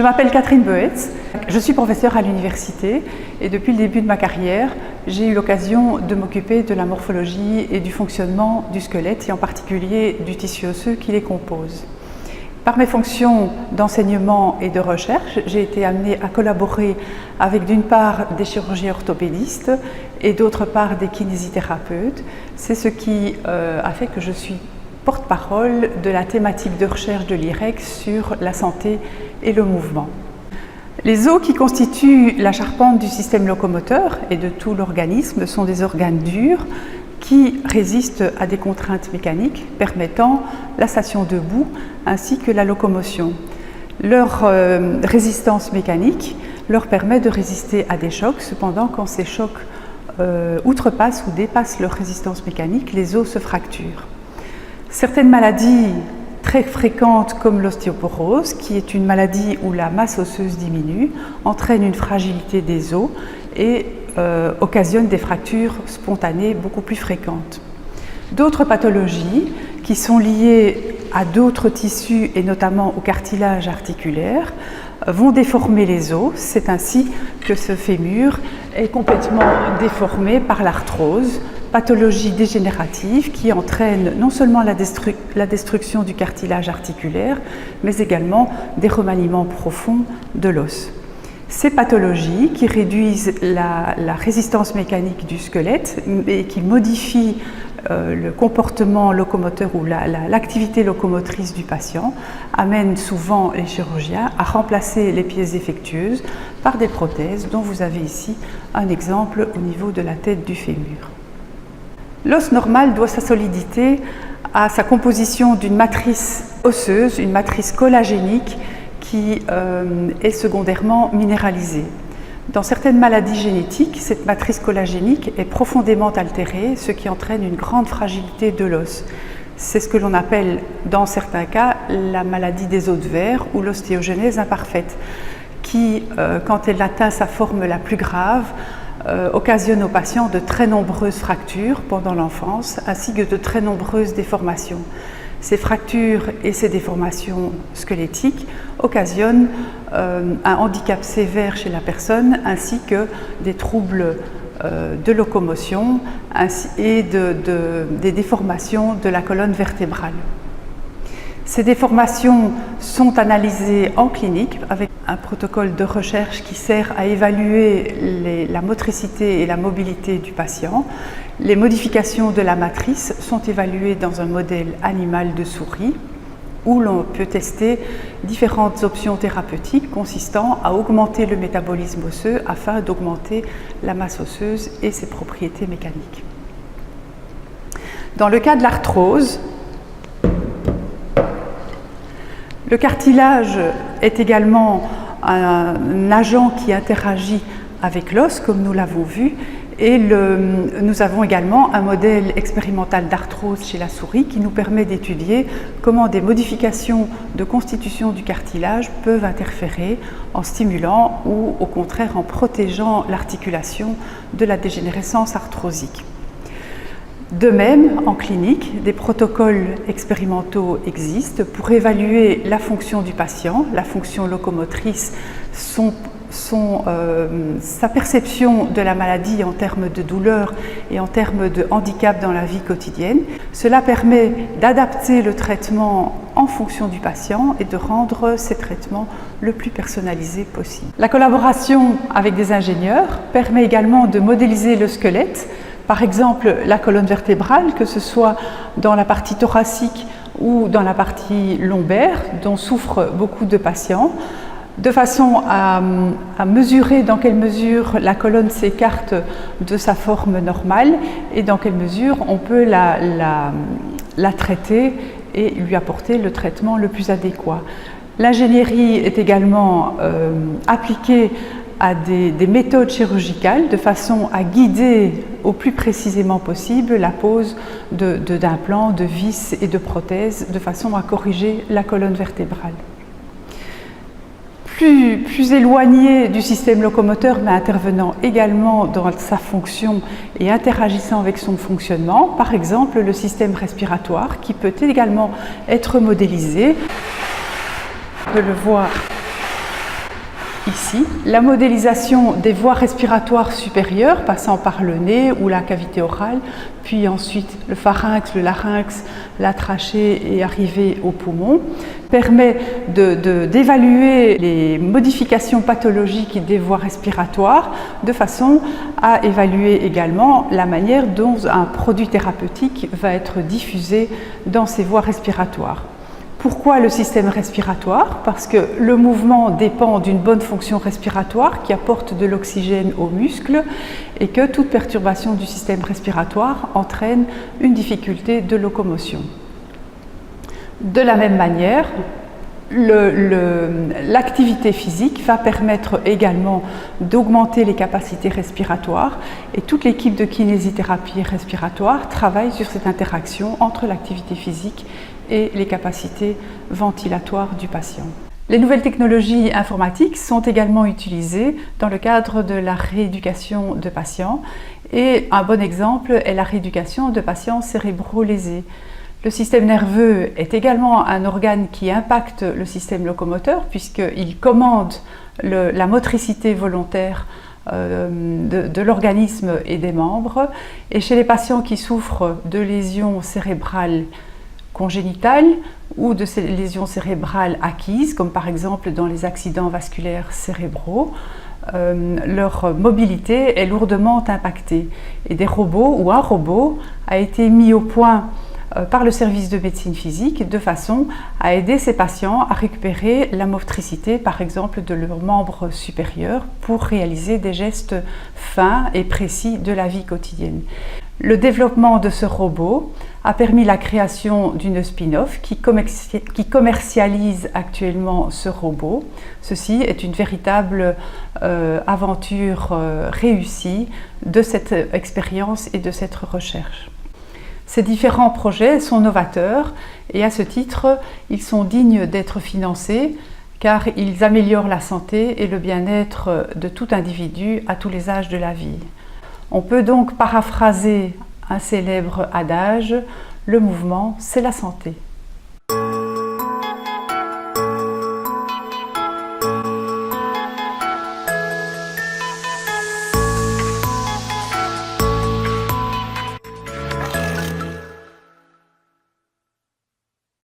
Je m'appelle Catherine Boetz, je suis professeure à l'université et depuis le début de ma carrière, j'ai eu l'occasion de m'occuper de la morphologie et du fonctionnement du squelette et en particulier du tissu osseux qui les compose. Par mes fonctions d'enseignement et de recherche, j'ai été amenée à collaborer avec d'une part des chirurgiens orthopédistes et d'autre part des kinésithérapeutes. C'est ce qui a fait que je suis porte-parole de la thématique de recherche de l'IREC sur la santé et le mouvement. Les os qui constituent la charpente du système locomoteur et de tout l'organisme sont des organes durs qui résistent à des contraintes mécaniques permettant la station debout ainsi que la locomotion. Leur résistance mécanique leur permet de résister à des chocs, cependant quand ces chocs outrepassent ou dépassent leur résistance mécanique, les os se fracturent. Certaines maladies très fréquentes comme l'ostéoporose, qui est une maladie où la masse osseuse diminue, entraînent une fragilité des os et occasionnent des fractures spontanées beaucoup plus fréquentes. D'autres pathologies qui sont liées à d'autres tissus et notamment au cartilage articulaire vont déformer les os. C'est ainsi que ce fémur est complètement déformé par l'arthrose, pathologie dégénérative qui entraîne non seulement la destruction du cartilage articulaire, mais également des remaniements profonds de l'os. Ces pathologies qui réduisent la résistance mécanique du squelette et qui modifient le comportement locomoteur ou l'activité locomotrice du patient amènent souvent les chirurgiens à remplacer les pièces défectueuses par des prothèses dont vous avez ici un exemple au niveau de la tête du fémur. L'os normal doit sa solidité à sa composition d'une matrice osseuse, une matrice collagénique qui est secondairement minéralisée. Dans certaines maladies génétiques, cette matrice collagénique est profondément altérée, ce qui entraîne une grande fragilité de l'os. C'est ce que l'on appelle, dans certains cas, la maladie des os de verre ou l'ostéogenèse imparfaite, qui, quand elle atteint sa forme la plus grave, occasionne aux patients de très nombreuses fractures pendant l'enfance, ainsi que de très nombreuses déformations. Ces fractures et ces déformations squelettiques occasionnent un handicap sévère chez la personne, ainsi que des troubles de locomotion et des déformations de la colonne vertébrale. Ces déformations sont analysées en clinique avec un protocole de recherche qui sert à évaluer la motricité et la mobilité du patient. Les modifications de la matrice sont évaluées dans un modèle animal de souris où l'on peut tester différentes options thérapeutiques consistant à augmenter le métabolisme osseux afin d'augmenter la masse osseuse et ses propriétés mécaniques. Dans le cas de l'arthrose, le cartilage est également un agent qui interagit avec l'os, comme nous l'avons vu, et nous avons également un modèle expérimental d'arthrose chez la souris qui nous permet d'étudier comment des modifications de constitution du cartilage peuvent interférer en stimulant ou au contraire en protégeant l'articulation de la dégénérescence arthrosique. De même, en clinique, des protocoles expérimentaux existent pour évaluer la fonction du patient, la fonction locomotrice, sa perception de la maladie en termes de douleur et en termes de handicap dans la vie quotidienne. Cela permet d'adapter le traitement en fonction du patient et de rendre ces traitements le plus personnalisés possible. La collaboration avec des ingénieurs permet également de modéliser le squelette. Par exemple, la colonne vertébrale, que ce soit dans la partie thoracique ou dans la partie lombaire, dont souffrent beaucoup de patients, de façon à mesurer dans quelle mesure la colonne s'écarte de sa forme normale et dans quelle mesure on peut la traiter et lui apporter le traitement le plus adéquat. L'ingénierie est également appliquée à des méthodes chirurgicales de façon à guider au plus précisément possible la pose d'implants, de vis et de prothèses de façon à corriger la colonne vertébrale. Plus éloigné du système locomoteur, mais intervenant également dans sa fonction et interagissant avec son fonctionnement, par exemple le système respiratoire qui peut également être modélisé. On peut le voir ici. La modélisation des voies respiratoires supérieures passant par le nez ou la cavité orale, puis ensuite le pharynx, le larynx, la trachée et arriver au poumon, permet d'évaluer les modifications pathologiques des voies respiratoires de façon à évaluer également la manière dont un produit thérapeutique va être diffusé dans ces voies respiratoires. Pourquoi le système respiratoire? Parce que le mouvement dépend d'une bonne fonction respiratoire qui apporte de l'oxygène aux muscles et que toute perturbation du système respiratoire entraîne une difficulté de locomotion. De la même manière, l'activité physique va permettre également d'augmenter les capacités respiratoires et toute l'équipe de kinésithérapie respiratoire travaille sur cette interaction entre l'activité physique et les capacités ventilatoires du patient. Les nouvelles technologies informatiques sont également utilisées dans le cadre de la rééducation de patients et un bon exemple est la rééducation de patients cérébro-lésés. Le système nerveux est également un organe qui impacte le système locomoteur puisqu'il commande la motricité volontaire de l'organisme et des membres. Et chez les patients qui souffrent de lésions cérébrales congénitales ou de ces lésions cérébrales acquises, comme par exemple dans les accidents vasculaires cérébraux, leur mobilité est lourdement impactée. Et des robots ou un robot a été mis au point par le service de médecine physique de façon à aider ces patients à récupérer la motricité par exemple de leurs membres supérieurs pour réaliser des gestes fins et précis de la vie quotidienne. Le développement de ce robot a permis la création d'une spin-off qui commercialise actuellement ce robot. Ceci est une véritable aventure réussie de cette expérience et de cette recherche. Ces différents projets sont novateurs et à ce titre, ils sont dignes d'être financés car ils améliorent la santé et le bien-être de tout individu à tous les âges de la vie. On peut donc paraphraser un célèbre adage, le mouvement, c'est la santé.